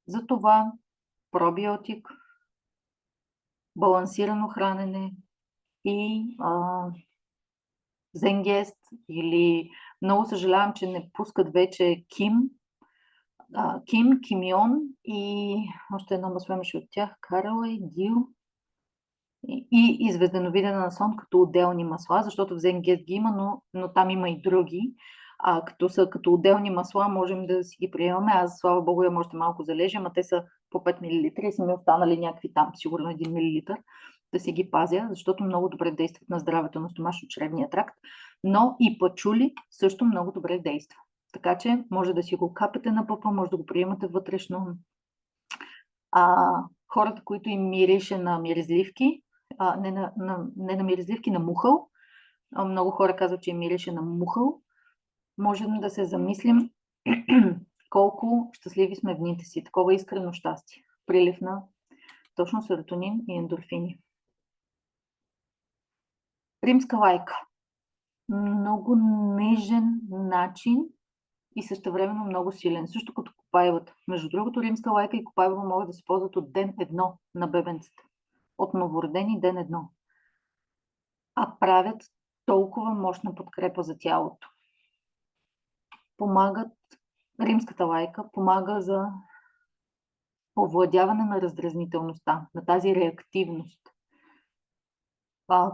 [SPEAKER 1] Затова пробиотик, балансирано хранене и Зенгест, или много съжалявам, че не пускат вече Кимион и още едно масло имаше от тях, Каралей, Дил и изведеновиден насон като отделни масла, защото в Зенгест ги има, но там има и други. Като отделни масла можем да си ги приемаме. Аз, слава Богу, имам още малко залежи, ама те са по 5 мл и са ми останали някакви там, сигурно 1 мл, да си ги пазя, защото много добре действат на здравето на стомашно-чревния тракт, но и пачули също много добре действа. Така че може да си го капете на пъпа, може да го приемате вътрешно. Хората, които им мирише на миризливки, не на миризливки, на мухъл, много хора казват, че им мирише на мухъл, можем да се замислим колко щастливи сме в дните си. Такова искрено щастие. Прилив на точно серотонин и ендорфини. Римска лайка. Много нежен начин и същевременно много силен. Също като копаевата. Между другото, римска лайка и копаева могат да се ползват от ден 1 на бебенцата. От новородени ден 1. А правят толкова мощна подкрепа за тялото. Римската лайка помага за овладяване на раздразнителността, на тази реактивност.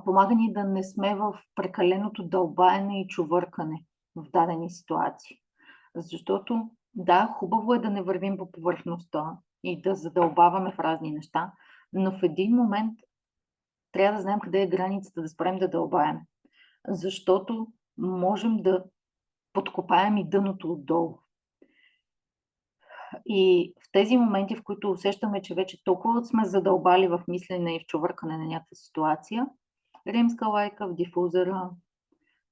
[SPEAKER 1] Помага ни да не сме в прекаленото дълбаене и чувъркане в дадени ситуации. Защото, да, хубаво е да не вървим по повърхността и да задълбаваме в разни неща, но в един момент трябва да знаем къде е границата, да спрем да дълбаем. Защото можем да подкопаем и дъното отдолу. И в тези моменти, в които усещаме, че вече толкова сме задълбали в мислене и в чувъркане на някаква ситуация, римска лайка в дифузера,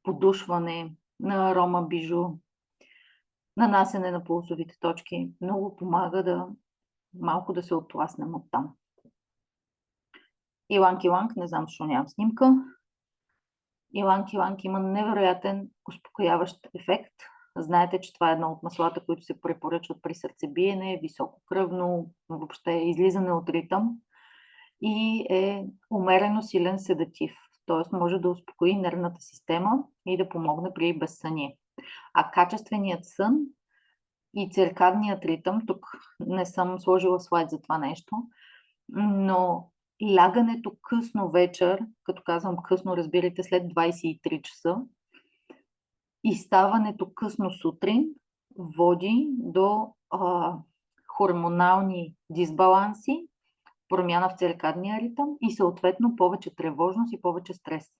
[SPEAKER 1] подушване на арома бижу, нанасене на пулсовите точки, много помага малко да се отласнем от там. Иланг-иланг, не знам защо нямам снимка. Иланг-иланг има невероятен успокояващ ефект. Знаете, че това е едно от маслата, които се препоръчват при сърцебиене, високо кръвно, въобще излизане от ритъм и е умерено силен седатив. Т.е. може да успокои нервната система и да помогне при безсъние. А качественият сън и циркадният ритъм, тук не съм сложила слайд за това нещо, но лягането късно вечер, като казвам късно, разбирайте след 23 часа, и ставането късно сутрин води до хормонални дисбаланси, промяна в циркадния ритъм и съответно повече тревожност и повече стрес.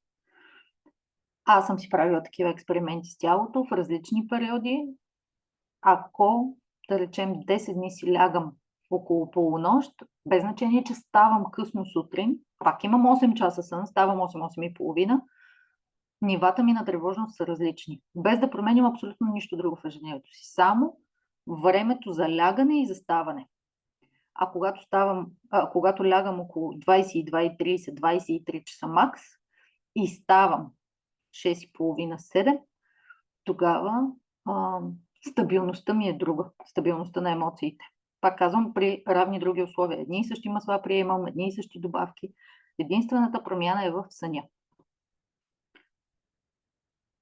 [SPEAKER 1] Аз съм си правила такива експерименти с тялото в различни периоди. Ако, да речем, 10 дни си лягам около полунощ, без значение, че ставам късно сутрин, пак имам 8 часа сън, ставам 8 и половина, нивата ми на тревожност са различни. Без да променям абсолютно нищо друго в ежедневието си. Само времето за лягане и за ставане. А когато лягам около 22:30, 23 часа макс и ставам 6:30-7, тогава стабилността ми е друга. Стабилността на емоциите. Пак казвам, при равни други условия. Едни и същи масла приемам, едни и същи добавки. Единствената промяна е в съня.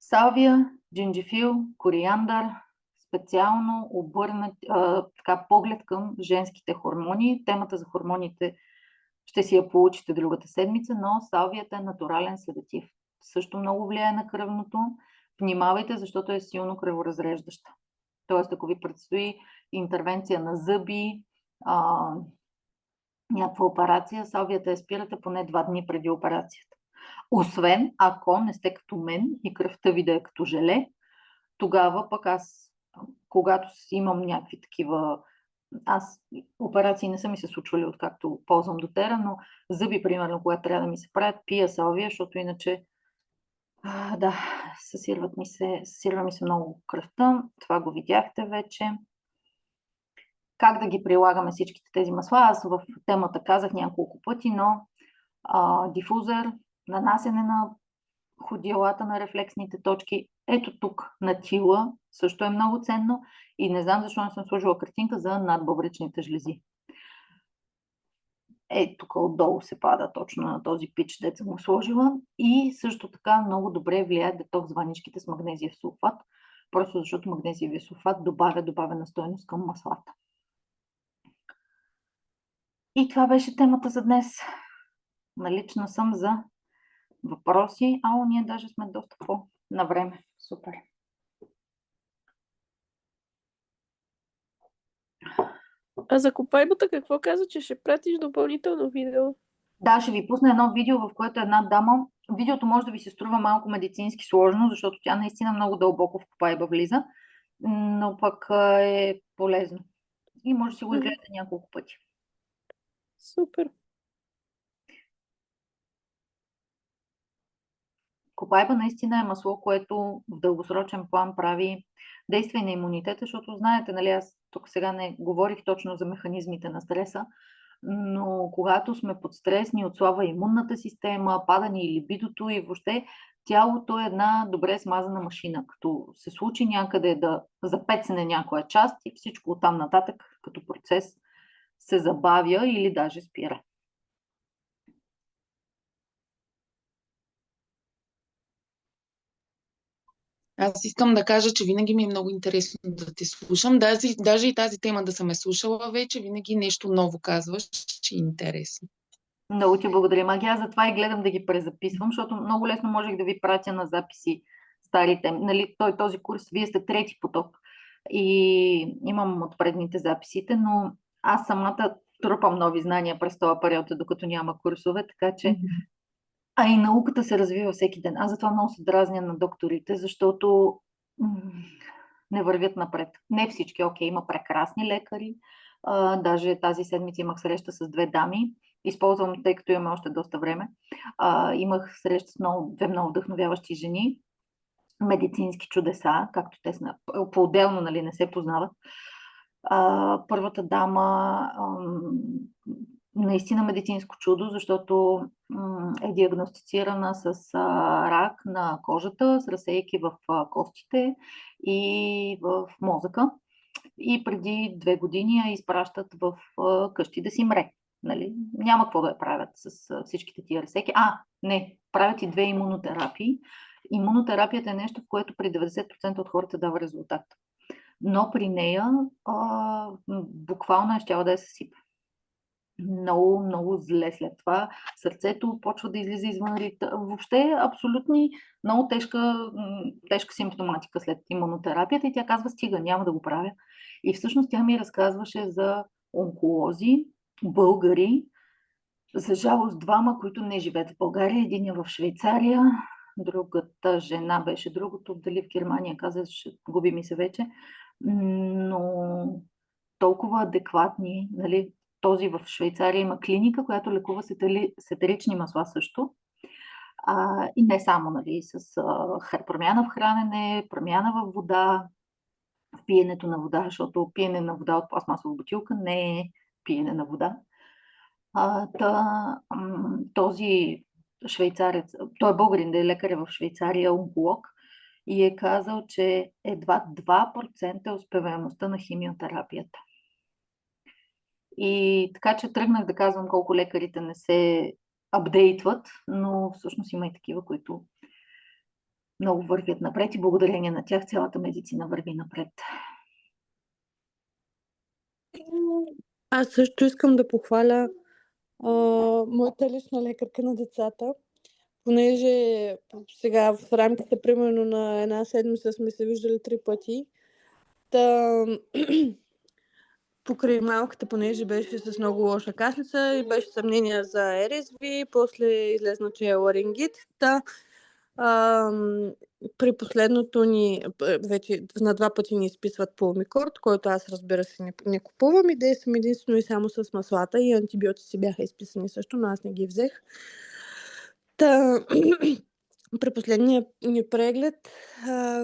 [SPEAKER 1] Салвия, джинджифил, кориандър, специално обърнат поглед към женските хормони. Темата за хормоните ще си я получите другата седмица, но салвията е натурален седатив. Също много влияе на кръвното. Внимавайте, защото е силно кръворазреждаща. Тоест, ако ви предстои интервенция на зъби, някаква операция, салвията я спирате поне 2 дни преди операцията. Освен ако не сте като мен и кръвта ви да е като желе, тогава пък аз, когато имам някакви такива, операции не са ми се случвали откакто ползвам дотера, но зъби, примерно, когато трябва да ми се правят, пия салвия, защото иначе съсирва ми се много кръвта. Това го видяхте вече. Как да ги прилагаме всичките тези масла? Аз в темата казах няколко пъти, но дифузър, нанасене на ходилата на рефлексните точки, ето тук на тила, също е много ценно и не знам защо не съм сложила картинка за надбъбречните жлези. Тук отдолу се пада точно на този пич, дето съм го сложила. И също така много добре влияят детокс ваничките с магнезиев сулфат, просто защото магнезиевия сулфат добавена стойност към маслата. И това беше темата за днес. Налична съм за въпроси, ние даже сме доста по-на време. Супер!
[SPEAKER 2] А за копайбата какво каза, че ще пратиш допълнително видео?
[SPEAKER 1] Да, ще ви пусна едно видео, в което една дама... Видеото може да ви се струва малко медицински сложно, защото тя наистина много дълбоко в копайба влиза, но пък е полезно. И може да си го изгледате няколко пъти.
[SPEAKER 2] Супер.
[SPEAKER 1] Копайба наистина е масло, което в дългосрочен план прави действие на имунитета, защото знаете, нали, аз тук сега не говорих точно за механизмите на стреса, но когато сме под стрес, ни отслабва имунната система, пада ни и либидото и въобще тялото е една добре смазана машина. Като се случи някъде да запецне някоя част и всичко оттам нататък като процес се забавя или даже спира.
[SPEAKER 3] Аз искам да кажа, че винаги ми е много интересно да те слушам. Даже и тази тема да съм е слушала вече, винаги нещо ново казваш, че е интересно.
[SPEAKER 1] Много ти благодаря, Маги. Аз затова и гледам да ги презаписвам, защото много лесно можех да ви пратя на записи старите. Нали, този курс, вие сте трети поток и имам от предните записите, но аз самата трупам нови знания през този период, докато няма курсове, така че а и науката се развива всеки ден. Аз затова много се дразня на докторите, защото не вървят напред. Не всички, окей, има прекрасни лекари. Даже тази седмица имах среща с две дами. Използвам, тъй като имаме още доста време. Имах среща с две много вдъхновяващи жени. Медицински чудеса, както те са по-отделно, нали, не се познават. Първата дама наистина медицинско чудо, защото е диагностицирана с рак на кожата, с разсейки в костите и в мозъка. И преди 2 години я изпращат в къщи да си мре. Нали? Няма какво да я правят с всичките тия разсеки. Не, правят и 2 имунотерапии. Имунотерапията е нещо, в което при 90% от хората дава резултат. Но при нея буквално щяла да я съсипе. Много, много зле след това. Сърцето почва да излиза извън ритъм. Въобще абсолютни, много тежка симптоматика след имунотерапията и тя казва, стига, няма да го правя. И всъщност тя ми разказваше за онколози, българи, за жалост 2, които не живеят в България, един е в Швейцария, другата жена беше другото, дали в Германия, казваше, губи ми се вече, но толкова адекватни, нали, този в Швейцария има клиника, която лекува сетерични масла също. И не само, нали, с промяна в хранене, промяна в вода, в пиенето на вода, защото пиене на вода от пластмасова бутилка не е пиене на вода. Този швейцарец, той е българин, да е лекар в Швейцария, онколог, и е казал, че едва 2% е успеваемостта на химиотерапията. И така, че тръгнах да казвам колко лекарите не се апдейтват, но всъщност има и такива, които много вървят напред и благодарение на тях цялата медицина върви напред.
[SPEAKER 2] Аз също искам да похваля моята лична лекарка на децата, понеже сега в рамките примерно на 1 седмица сме се виждали 3 пъти. Покрай малката, понеже беше с много лоша кашлица и беше съмнение за РСВ, после излезна, че е ларингит. При последното ни, вече на 2 пъти ни изписват Пулмикорд, който аз, разбира се, не купувам и действам единствено и само с маслата, и антибиотици бяха изписани също, но аз не ги взех. При последния ни преглед,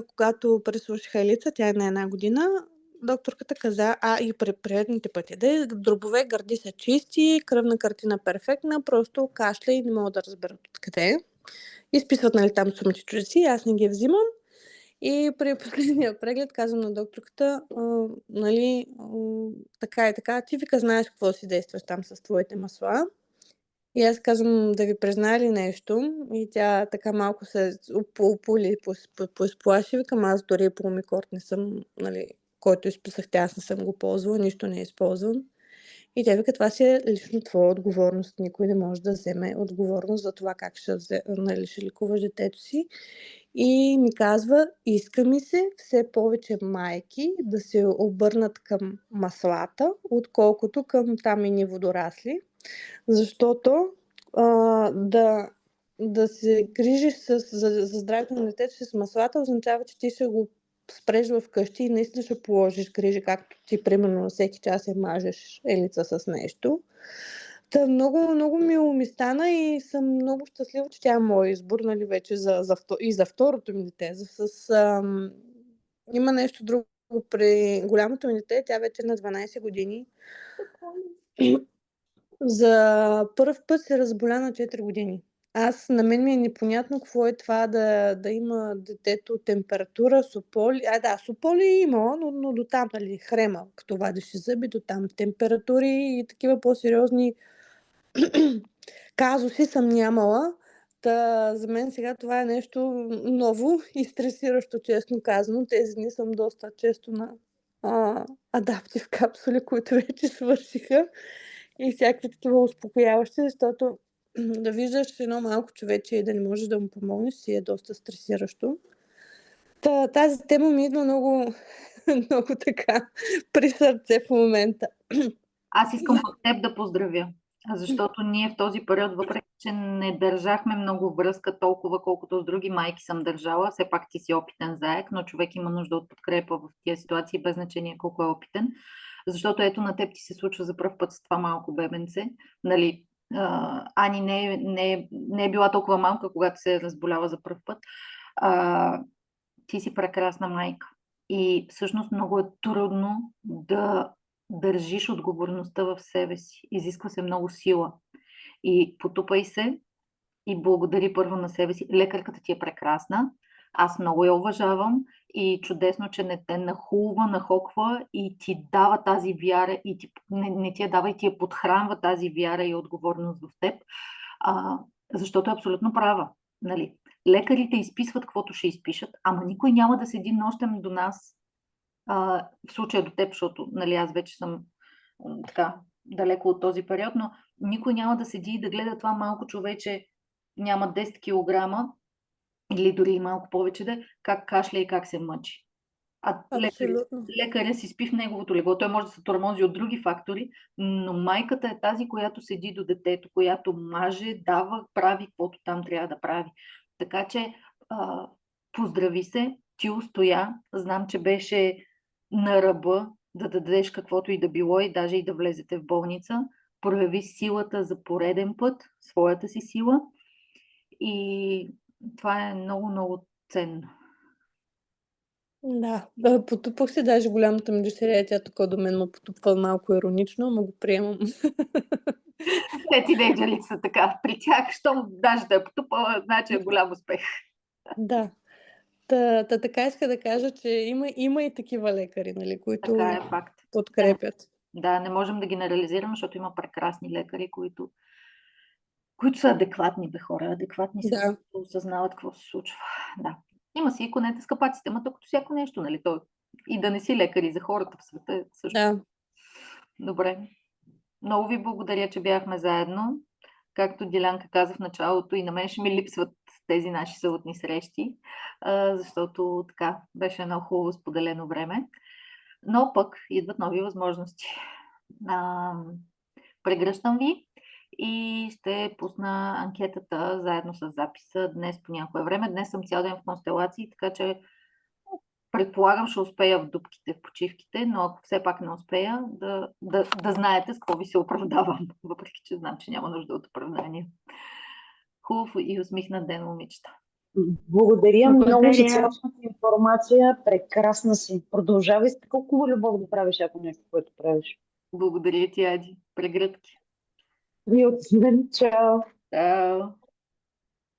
[SPEAKER 2] когато преслушаха Елица, тя е на 1 година, докторката каза, и при предните пъти, дробове, гърди са чисти, кръвна картина перфектна, просто кашля и не могат да разберат откъде. Изписват, нали, там сумите чуждици, аз не ги взимам. И при последния преглед казвам на докторката, нали, така и така, ти вика, знаеш какво си действаш там с твоите масла. И аз казвам, да ви призная ли нещо? И тя така малко се опули, поизплаши. Викам, аз дори Пулмикорд не съм, нали, който изписахте, аз не съм го ползвала, нищо не използвам. И тя вика, това си е лично твоя отговорност. Никой не може да вземе отговорност за това как нали, ще лекуваш детето си. И ми казва, иска ми се все повече майки да се обърнат към маслата, отколкото към мини водорасли. Защото да се грижиш за здравето на детето си с маслата означава, че ти ще го спреш вкъщи и наистина ще положиш грижи, както ти примерно на всеки час я мажеш Елица с нещо. Та много, много мило ми стана и съм много щастлива, че тя е моят избор, нали, вече и за второто ми дете. Има нещо друго при голямото ми дете, тя вече е на 12 години. За първ път се разболя на 4 години. На мен ми е непонятно какво е това да има детето температура, сополи. Да, сополи е имала, но до там, нали, хрема, като вадиш зъби, до там температури и такива по-сериозни казуси съм нямала. За мен сега това е нещо ново и стресиращо, честно казано. Тези дни съм доста често на адаптив капсули, които вече свършиха и всякакви такива успокояващи, защото да виждаш едно малко човече и да не можеш да му помогнеш, си е доста стресиращо. Тази тема ми идва много, много така при сърце в момента.
[SPEAKER 1] Аз искам пък теб да поздравя, защото ние в този период, въпреки че не държахме много връзка толкова, колкото с други майки съм държала, все пак ти си опитен заек, но човек има нужда от подкрепа в тези ситуации, без значение колко е опитен. Защото ето на теб ти се случва за пръв път с това малко бебенце. Нали, Ани не е била толкова малка, когато се разболява за пръв път. Ти си прекрасна майка. И всъщност много е трудно да държиш отговорността в себе си. Изисква се много сила. И потупай се и благодари първо на себе си. Лекарката ти е прекрасна. Аз много я уважавам и чудесно, че не те нахулва, нахоква и ти дава тази вяра и не ти я дава и ти я подхранва тази вяра и отговорност в теб, защото е абсолютно права. Нали? Лекарите изписват каквото ще изпишат, ама никой няма да седи нощем до нас, в случая до теб, защото нали, аз вече съм така далеко от този период, но никой няма да седи и да гледа това малко човече, няма 10 кг или дори малко повече да как кашля и как се мъчи. Лекаря си спи в неговото легло. Той може да се тормози от други фактори, но майката е тази, която седи до детето, която маже, дава, прави каквото там трябва да прави. Така че поздрави се, ти устоя. Знам, че беше на ръба да дадеш каквото и да било и даже и да влезете в болница. Прояви силата за пореден път, своята си сила и това е много, много ценно.
[SPEAKER 2] Да, потупах се, даже голямата ми дъщеря, тя тук до мен ме потупва малко иронично, но го приемам.
[SPEAKER 1] Те тинейджерите са така. При тях, щом даже да е потупала, значи е голям успех.
[SPEAKER 2] Да. Така иска да кажа, че има и такива лекари, нали, които
[SPEAKER 1] така е, факт.
[SPEAKER 2] подкрепят.
[SPEAKER 1] Да, не можем да генерализираме, защото има прекрасни лекари, които са адекватни, хора. Адекватни са, които осъзнават какво се случва. Да. Има си и конете с капаците, ма като всяко нещо, нали? И да не си лекари за хората в света също.
[SPEAKER 2] Да.
[SPEAKER 1] Добре. Много ви благодаря, че бяхме заедно. Както Дилянка каза в началото, и на мен ще ми липсват тези наши съботни срещи, защото така беше едно хубаво споделено време. Но пък идват нови възможности. Прегръщам ви и ще пусна анкетата заедно с записа днес по някое време. Днес съм цял ден в констелации, така че предполагам ще успея в дупките, в почивките, но ако все пак не успея, да знаете с какво ви се оправдавам, въпреки че знам, че няма нужда от оправдание. Хубав и усмихнат ден, момичета.
[SPEAKER 4] Благодаря много за цялостната информация. Прекрасна си. Продължавай с толкова любов да правиш, ако нещо, което правиш.
[SPEAKER 1] Благодаря ти, Ади. Прегръдки.
[SPEAKER 4] И от мен, чао.
[SPEAKER 1] Чао.